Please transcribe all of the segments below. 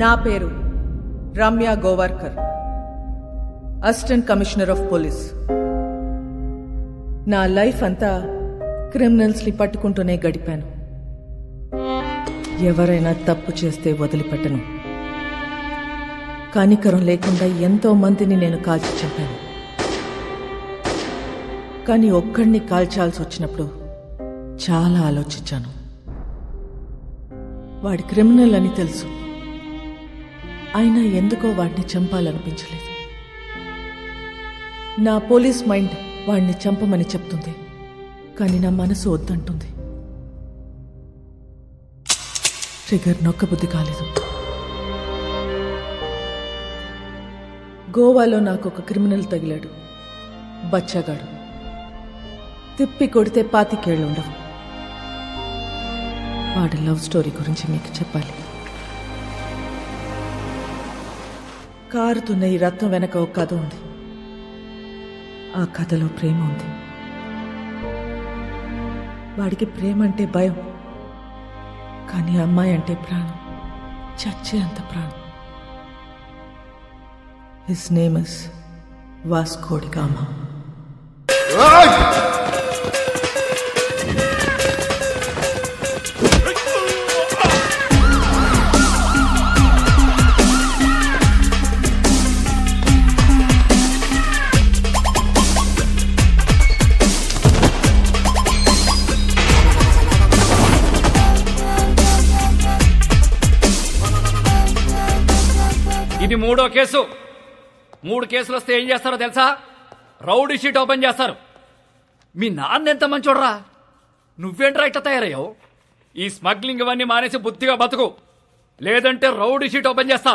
నా పేరు Ramya Gowarikar, assistant commissioner of police. నా లైఫ్ అంతా క్రిమినల్స్ని పట్టుకుంటూనే గడిపాను. ఎవరైనా తప్పు చేస్తే వదిలిపెట్టను. కనికరం లేకుండా ఎంతో మందిని నేను కాల్చి చంపాను. కానీ ఒక్కడిని కాల్చాల్సి వచ్చినప్పుడు చాలా ఆలోచించాను. వాడి క్రిమినల్ అని తెలుసు, అయినా ఎందుకో వాడిని చంపాలనిపించలేదు. నా పోలీస్ మైండ్ వాడిని చంపమని చెప్తుంది, కానీ నా మనసు వద్దంటుంది. ట్రిగర్ నొక్కబుద్ధి కాలేదు. గోవాలో నాకు ఒక క్రిమినల్ తగిలాడు, బచ్చగాడు. తిప్పి కొడితే 25 ఏళ్ళు ఉండవు. వాడి లవ్ స్టోరీ గురించి మీకు చెప్పాలి. కారుతున్న ఈ రక్తం వెనక ఒక కథ ఉంది. ఆ కథలో ప్రేమ ఉంది. వాడికి ప్రేమ అంటే భయం, కానీ అమ్మాయి అంటే ప్రాణం, చచ్చే అంత ప్రాణం. His name is Vasco da Gama. ఇది 3వ కేసు. 3 కేసులు వస్తే ఏం చేస్తారో తెలుసా? రౌడీ షీట్ ఓపెన్ చేస్తారు. మీ నాన్న ఎంత మంచోడ్రా, నువ్వేంట్రా ఇట్లా తయారయ్యావు? ఈ స్మగ్లింగ్ ఇవన్నీ మానేసి బుద్ధిగా బతుకు, లేదంటే రౌడీ షీట్ ఓపెన్ చేస్తా.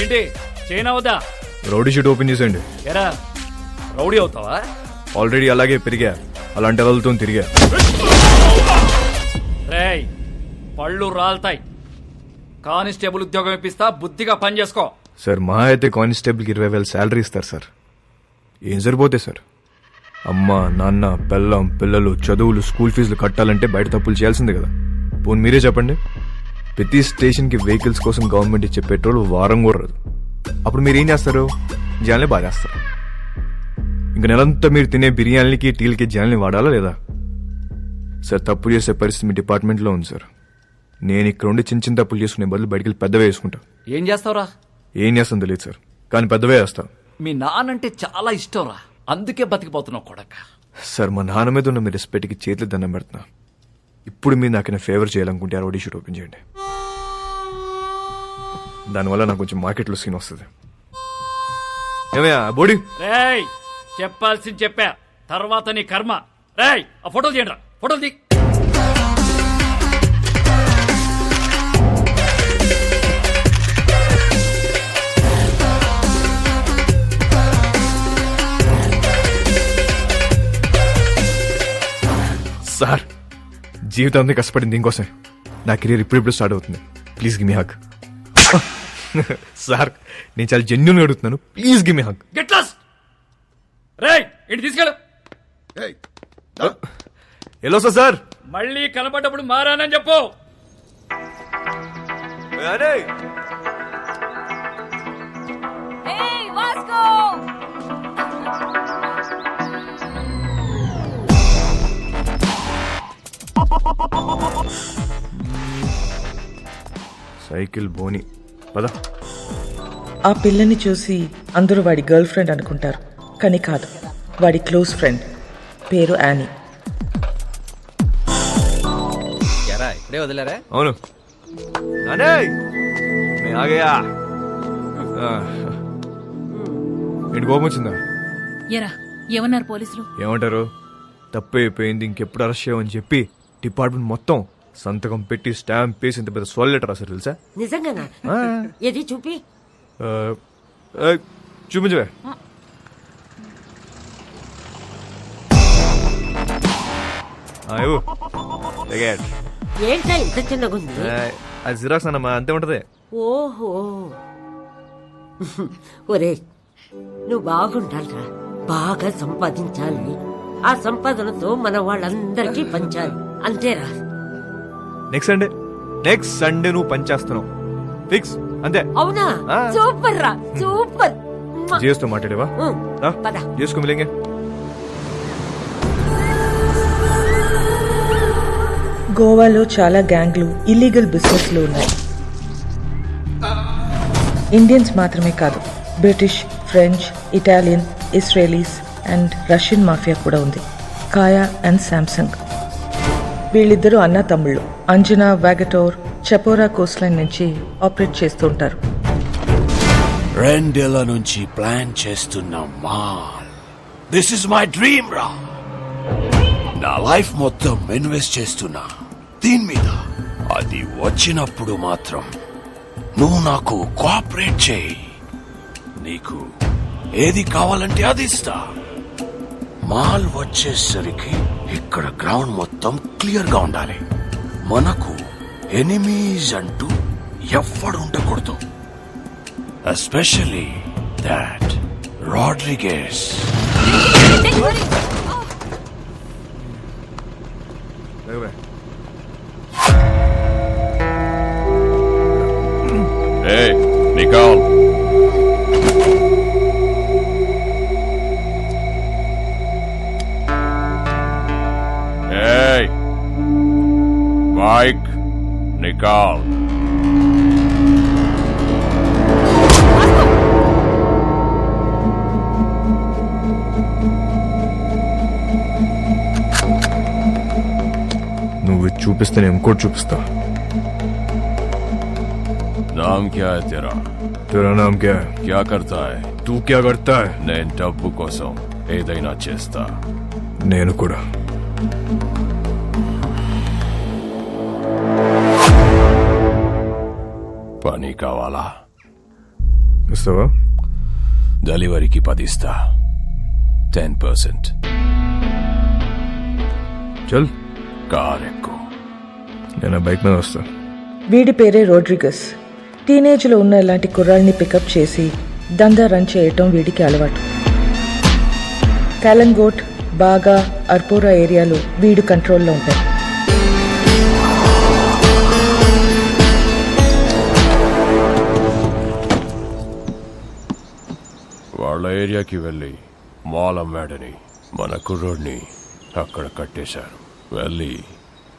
ఏంటి చైనా వద్దా? రౌడీ షీట్ ఓపెన్ చేసేయండి. ఎరా రౌడీ అవుతావా? ఆల్రెడీ అలాగే పెరిగా, అలాంటి వాళ్ళతో తిరిగా. రేయ్ పళ్ళు రాల్తాయి. కానిస్టేబుల్ ఉద్యోగం ఇప్పిస్తా, బుద్ధిగా పని చేసుకో. సార్ మా అయితే కానిస్టేబుల్కి 20,000 శాలరీ ఇస్తారు సార్. ఏం సరిపోతే సార్? అమ్మ నాన్న పెళ్ళం పిల్లలు చదువులు స్కూల్ ఫీజులు కట్టాలంటే బయట తప్పులు చేయాల్సిందే కదా. పోనీ మీరే చెప్పండి, ప్రతి స్టేషన్కి వెహికల్స్ కోసం గవర్నమెంట్ ఇచ్చే పెట్రోల్ వారం కూడా రాదు. అప్పుడు మీరు ఏం చేస్తారు? జనాల్ని బాధేస్తారు. ఇంక నెలంతా మీరు తినే బిర్యానీలకి టీలకి జనాల్ని వాడాలా లేదా? సార్ తప్పు చేసే పరిస్థితి మీ డిపార్ట్మెంట్లో ఉంది సార్. నేను ఇక్కడ ఉండి చిన్న చిన్న తప్పులు చేసుకునే బదులు బయటికి వెళ్ళి పెద్దవే వేసుకుంటా. ఏం చేస్తావురా? ఏం చేస్తాను తెలియదు సార్, కానీ పెద్దవే వేస్తా. మీ నానంటే చాలా ఇష్టంరా, అందుకే బతికిపోతున్నావు కొడక. సార్ మా నాన్న మీద ఉన్న మీ రెస్పెక్ట్కి చేతులు దండం పెడుతున్నా. ఇప్పుడు మీరు నాకు ఫేవర్ చేయాలనుకుంటే ఆ రౌడీ షీట్ ఓపెన్ చేయండి. దానివల్ల నాకు కొంచెం మార్కెట్లో సీన్ వస్తుంది. ఏమయ్యా బోడీ? రేయ్ చెప్పాల్సింది చెప్పా, తర్వాత నీ కర్మ. రేయ్ ఆ ఫోటోలు తీయండి రా, ఫోటోలు తీ. సార్ జీవితాన్ని కష్టపడింది దీనికోసం. నా కెరీర్ ఇప్పుడిప్పుడు స్టార్ట్ అవుతుంది. Please give me hug. Sir నేను చాలా జెన్యూన్గా అడుగుతున్నాను, please give me hug. Get lost. రేయ్ ఇంటి తీసుకెళ్ళు. ఎలా సార్? మళ్ళీ కనపడ్డప్పుడు మారానని చెప్పు. సైకిల్ బోని పద. ఆ పిల్లని చూసి అందరూ వాడి గర్ల్ ఫ్రెండ్ అనుకుంటారు, కానీ కాదు, వాడి క్లోజ్ ఫ్రెండ్. పేరు యానీ. ఇప్పుడే వదిలేరా? అవును. ఏంటి కోపం వచ్చిందా? ఎరా ఏమన్నారు పోలీసులు? ఏమంటారు? తప్పు అయిపోయింది, ఇంకెప్పుడు అరెస్ట్ చేయమని చెప్పి డిపార్ట్మెంట్ మొత్తం సంతకం పెట్టి స్టాంప్ వేసి ఇంత పెద్ద సోల్ లెటర్ రాశారు తెలుసా? నిజంగానా? ఏది చూపి. చూపించవే. ఏంటా ఇంత చిన్నగుంది? అది జిరాక్స్ అన్నమా, అంతే ఉంటది. ఓహో ఒరే నువ్వు బాగుండాలిరా, బాగా సంపాదించాలి. ఆ సంపాదనతో మన వాళ్ళందరికీ పంచాలి, అంతేరా. నెక్స్ట్ సండే నువ్వు పనిచేస్తున్నావు ఫిక్స్ అంతే. అవునా? ఆ. సూపర్ రా, సూపర్. జియోస్తో మాట్లాడేవా? పద. జియోస్కు మిలేంగే. గోవాలో చాలా గ్యాంగ్లు ఇల్లీగల్ బిజినెస్లు ఉన్నాయి. ఇండియన్స్ మాత్రమే కాదు, British, French, Italian, Israelis and Russian mafia కూడా ఉంది. కాయా అండ్ శాంసంగ్. వీళ్ళిద్దరూ అన్నా తమ్ముళ్ళు. అంజనా, వాగటోర్, చపోరా కోస్ట్ లైన్ నుంచి ఆపరేట్ చేస్తూ ఉంటారు. 2 ఏళ్ల నుంచి ప్లాన్ చేస్తున్న mall. This is my dream రా. నా లైఫ్ మొత్తం ఇన్వెస్ట్ చేస్తున్నా దీని మీద. అది వచ్చినప్పుడు మాత్రం నువ్వు నాకు కోఆపరేట్ చేయి. నీకు ఏది కావాలంటే అది ఇస్తా. మాల్ వచ్చేసరికి ఇక్కడ గ్రౌండ్ మొత్తం క్లియర్ గా ఉండాలి. మనకు ఎనిమీస్ అంటూ ఎవ్వడు ఉండకూడదు. Especially that Rodriguez. Hey, Nicole. Hey, Mike, Nicole. నువ్వు చూపిస్తే నేను ఇంకోటి చూపిస్తా. नाम क्या है तेरा? तेरा नाम क्या है? क्या करता है? तू क्या करता है? నేను డబ్బు కోసం ఏదైనా చేస్తా. నేను కూడా. పని కావాలా? ఇస్తావా? డెలివరీకి 10 ఇస్తా. 10%. చల్, కార్ ఎక్కు. నేను బైక్ మీద వస్తా. వీడి పేరే రోడ్రిగస్. టీనేజ్లో ఉన్న ఇలాంటి కుర్రాల్ని పికప్ చేసి దందా రన్ చేయటం వీడికి అలవాటు. కాలంగోట్, బాగా, అర్పోరా ఏరియాలు వీడు కంట్రోల్లో ఉంటాయి. వాళ్ళ ఏరియాకి వెళ్ళి మాల్ అమ్మాడని మన కుర్రోడ్ని అక్కడ కట్టేశారు. వెళ్ళి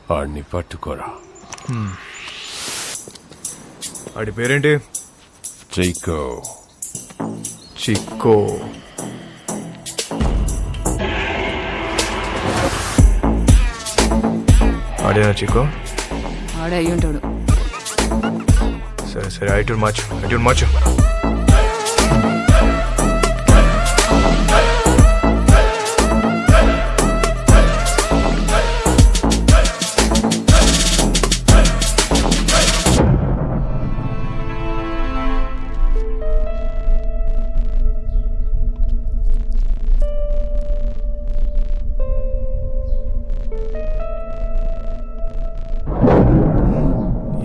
వాడిని పట్టుకోరా. ఆడి పేరేంటి? చీకో. చిక్కో. ఆడేనా చిక్కో? ఆడే అయ్యి ఉంటాడు. సరే సరే, ఐటూర్ మార్చు.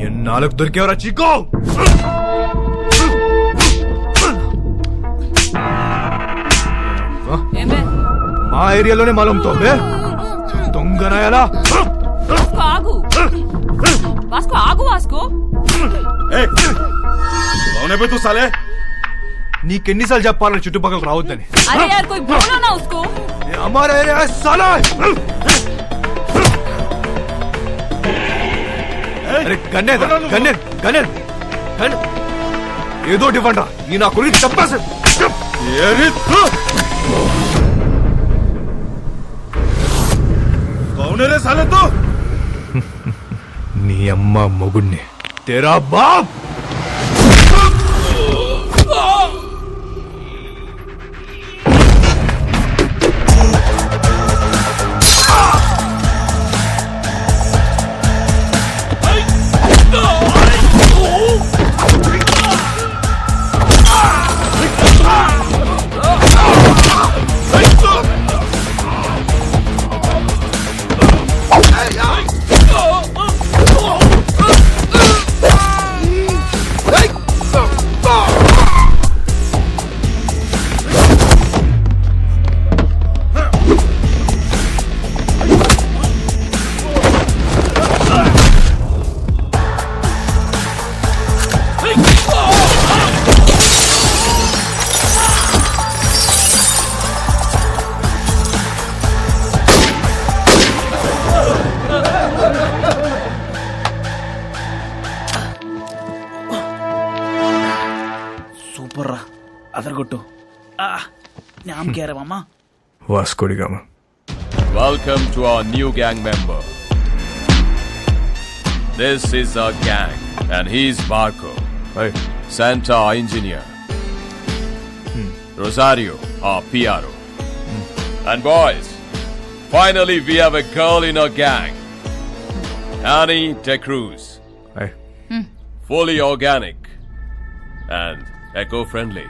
ఎన్నాళ్ళకు దొరికేవరా చిక్కో? ఏమే మా ఏరియాలోనే మాలంతో దొంగనాయాలా? ఆగు వాస్కో, ఆగు వాస్కో. తూ సాలే. నీకెన్నిసార్లు చెప్పాలని చుట్టుపక్కల రావద్దని? అరే యార్ కోई बोलो ना उसको. हमारा एरिया है साला. अरे गन्ने ఏదో ఇవ్వండి. ఈ నా గురించి చెప్పేసి నీ అమ్మ మొగుణ్ణి తెరా బాబ్. नाम क्या है मामा? Vasco da Gama. Welcome to our new gang member. This is our gang, and he's Marco, hi. Santa our engineer, Rosario our PRO, and boys, finally we have a girl in our gang, Annie De Cruz, hi. fully organic and eco-friendly.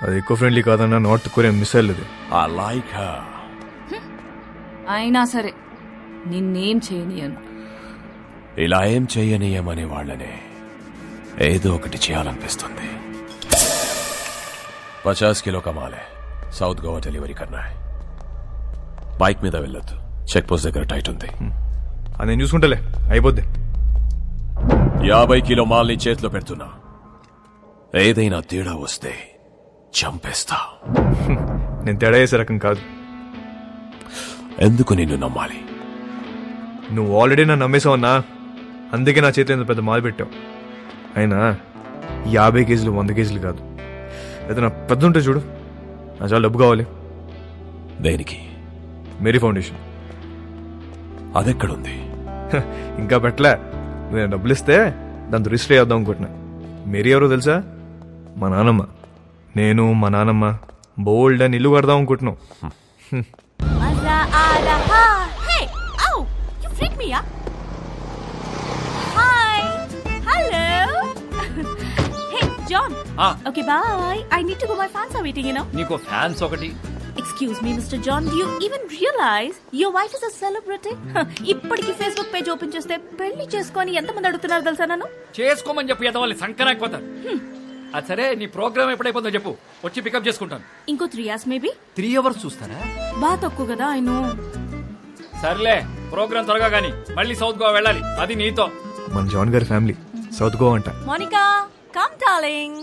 అది ఎక్కువ friendly కాదన్నా north Korea missile అది. I like her. అయినా సరే నిన్నేం చేయనియను. ఇలా ఏం చెయ్యనీయమనే వాళ్ళనే ఏదో ఒకటి చేయాలనిపిస్తుంది. 50 కిలో కమాలే, సౌత్ గోవా డెలివరీ కన్నా. బైక్ మీద వెళ్ళొద్దు, చెక్ పోస్ట్ దగ్గర టైట్ ఉంది. అది నేను చూసుకుంటలే, అయిపోద్ది. 50 కిలో మాల్ని చేతిలో పెడుతున్నా. ఏదైనా తేడా వస్తే చంపేస్తా. నేను తేడా చేసే రకం కాదు. ఎందుకు నిన్ను నమ్మాలి? నువ్వు ఆల్రెడీ నన్ను నమ్మేసావన్నా, అందుకే నా చేతిలో ఇంత పెద్ద మాల్ పెట్టావు. అయినా 50 కేజీలు 100 కేజీలు కాదు, అయితే నా పెద్ద ఉంటే చూడు, నా చాలా డబ్బు కావాలి. దేనికి? Mary foundation. అదెక్కడుంది? ఇంకా పెట్టలే. నేను డబ్బులు ఇస్తే దాంతో రిజిస్టర్ చేద్దాం అనుకుంటున్నా. మేరీ ఎవరో తెలుసా? మా నానమ్మ. నేను మా నానమ్మ బోల్డ్ అని ఇల్లు కడదాం అనుకుంటున్నాం. మజా ఆ రహా. Hey ow you freak me up. Hi hello. Hey John. Okay bye. I need to go, my fans are waiting, you know. నీకు ఫ్యాన్స్ ఒకటి. Excuse me, Mr. John, do you even realize your wife is a celebrity? ఇప్పటికి Facebook page open చేస్తే పెళ్లి చేసుకొని ఎంతమంది అడుగుతున్నారు తెలుసా నన్ను? చేసుకోమని చెప్పి ఎదవాలి సంకరాకపోతారు. అది సరే, నీ ప్రోగ్రామ్ ఎప్పుడైపోతుందో చెప్పు, వచ్చి పికప్ చేసుకుంటాను. ఇంకో 3 hours మేబీ. 3 hours చూస్తారా? బాగా తక్కువ కదా, ఐ నో. సర్లే, ప్రోగ్రామ్ త్వరగా కానీ మళ్ళీ సౌత్ గోవా వెళ్ళాలి, అది నీతో. మన జాన్ గారి ఫ్యామిలీ సౌత్ గోవా అంట. Monica come darling.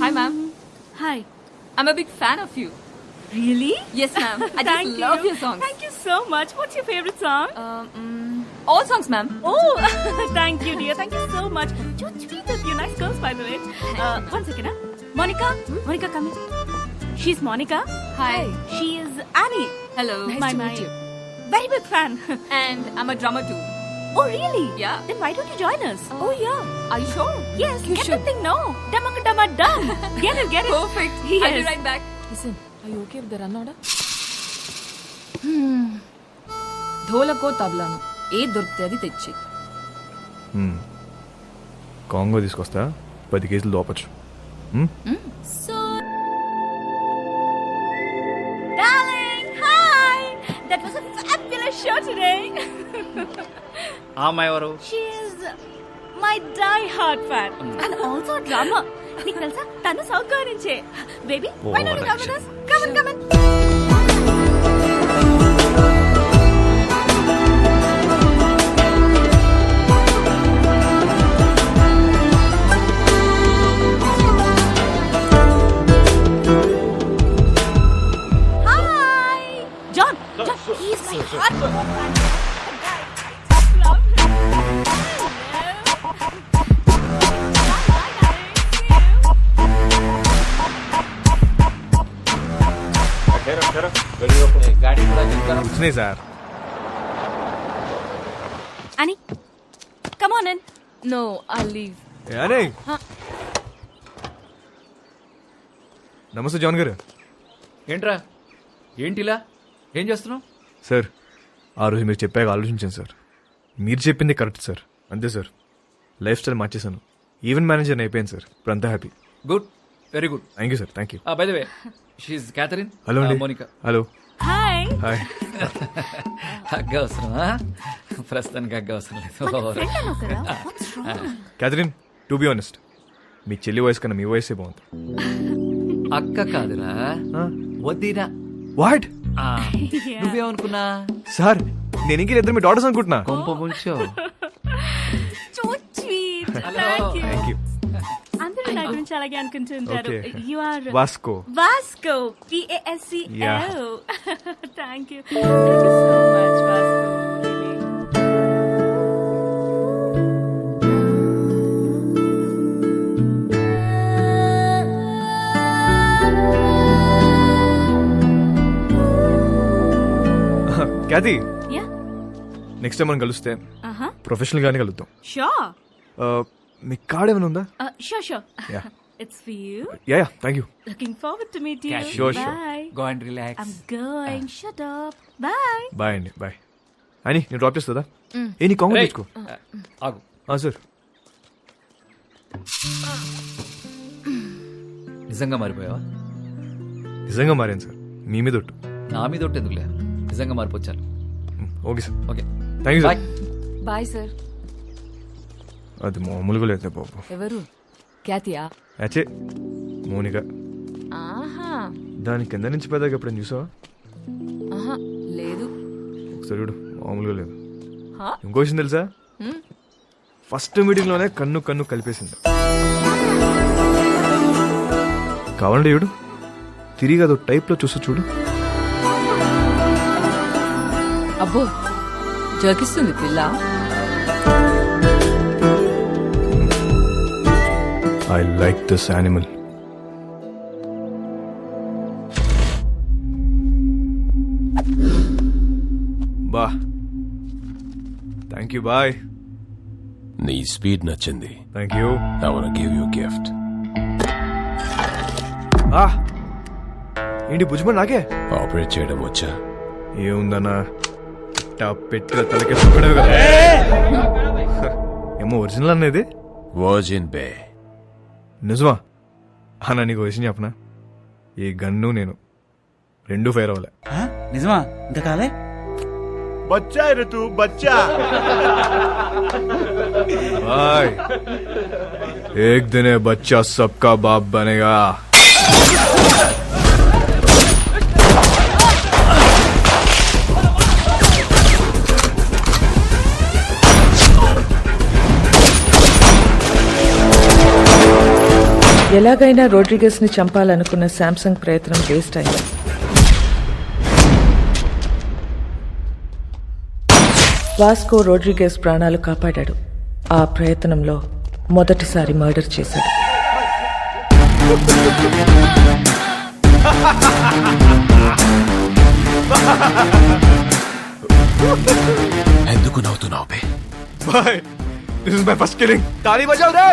Hi, ma'am. Hi. I'm a big fan of you. Really? Yes, ma'am. I just love your songs. Thank you so much. What's your favorite song? All songs, ma'am. Oh, thank you, dear. Thank you so much. You sweet of you. Nice girls, by the way. One second, huh? Monica? Monica, come here. She's Monica. Hi. She is Annie. Hello. My very big fan. And I'm a drummer too. Oh, really? Yeah. Then why don't you join us? Oh, yeah. Are you sure? Yes, You get should. the thing now. Dumma dum. Get it, get it. Perfect. Yes. I'll be right back. Listen, are you okay with the run order? ధోలకో తబలాను ఏ దొరికితే అది తెచ్చి. Congo తీసుకొస్తా, 10 కేజీలు దోపచ్చు. Darling, hi. That was a fabulous show today. ఆ అమ్మాయి ఎవరు? She is my die-hard fan and also a drummer. నీకు తెలుసా, తను సౌత్ గోవా నుంచే. Baby, why don't you come with us? Come on. Hi, John, he's my hardcore fan. Love him. వచ్చినాయి sir. Annie, come on in. No, I'll leave. అనే నమస్తే John గారు. ఏంట్రా, ఏంటిలా ఏం చేస్తున్నావు? సార్, ఆ రోజు మీరు చెప్పాక ఆలోచించాను సార్. మీరు చెప్పింది కరెక్ట్ సార్. అంతే సార్, లైఫ్ స్టైల్ మార్చేశాను. ఈవెంట్ మేనేజర్ అయిపోయాను సార్. ఇప్పుడు అంతా happy. Good, very good. Thank you sir. Thank you. By the way, she's Catherine. Hello అండి. మోనికా. హలో. Hi. హాయ్. అవసరమా? ప్రస్తుతానికి అగ్గ అవసరం ఫ్రెండ్ అన్నావు కదా లేదు What's wrong? Catherine to be honest మీ చెల్లి వయసు కన్నా మీ వయసే బాగుంది. అక్క కాదురా వద్దిరా. వాట్ నువ్వేమనుకున్నా సార్ నేను ఇంకే ఇద్దరు మీ డాటర్స్ అనుకుంటున్నా. కొంప ముంచో. So sweet. Hello. Thank you. Thank you. అందరూ నా గురించి అలాగే అనుకుంటుంటారు. Okay. You are Vasco. Vasco. Vasco. Yeah. Thank you. Thank you so much, Vasco. Really. Cathy Yeah. Next time మనం కలిస్తే Uh-huh. ప్రొఫెషనల్ గానే కలుద్దాం. Sure. మీ కార్డ్ ఏమైనా ఉందా? Sure. Yeah. It's for you. Yeah thank you. Looking forward to meet you. Cash. Sure. Bye. Go and relax. I'm going. Shut up. Bye. Bye అండి bye. అని నేను drop చేస్తుందా? ఏ నీ కాంగ్రెస్ తెచ్చుకో. ఆగు. సార్ నిజంగా మారిపోయావా? నిజంగా మారాను సార్, మీ మీద ఒట్టు. నా మీద ఒకటి ఎందుకులే, నిజంగా మారిపోచ్చాను. Okay sir. Okay thank you bye. Sir. Bye sir. అది మామూలుగా లేదు బాబు. ఎవరు? క్యాతియా? అచ్చే మోనిక. ఆహా దాని కింద నుంచి పెద్దగా ఎప్పుడైనా చూసావా? ఆహా లేదు. ఒకసారి చూడు, మామూలుగా లేదు. హా? ఇంకో విషయం తెలుసా? ఫస్ట్ మీటింగ్ లోనే కన్ను కలిపేసింది. కావాలంటే చూడు, తిరిగి అదో టైప్ లో చూస్తూ చూడు. అబ్బో జోకిస్తుంది పిల్ల. I like this animal. బా థ్యాంక్ యూ. బాయ్. నీ స్పీడ్ నచ్చింది. Thank you. I wanna give you a gift. ఏంటి భుజ్మన్ నాకే ఆపరేట్ చేయడం వచ్చా? ఏముందన్నా, పెట్టిన తలకే సుక్కడమే కదా. ఏమో ఒరిజినల్ అనేది వర్జిన్ బే. నిజమా అన్న? నీకు విషయం చెప్పనా, ఈ గన్ను నేను రెండు ఫైర్ అవ్వలే. నిజమా? ఇంత కాలే బచ్చా ఋతు బచ్చా. भाई एक दिन ये बच्चा सबका बाप बनेगा. ఎలాగైనా రోడ్రిగస్ ని చంపాలనుకున్న శాంసంగ్ ప్రయత్నం వేస్ట్ అయింది. వాస్కో రోడ్రిగస్ ప్రాణాలు కాపాడాడు. ఆ ప్రయత్నంలో మొదటిసారి మర్డర్ చేశాడు. ఎందుకు నవ్వుతున్నావు బే? Bye. This is my first killing. ताली बजाओ रे.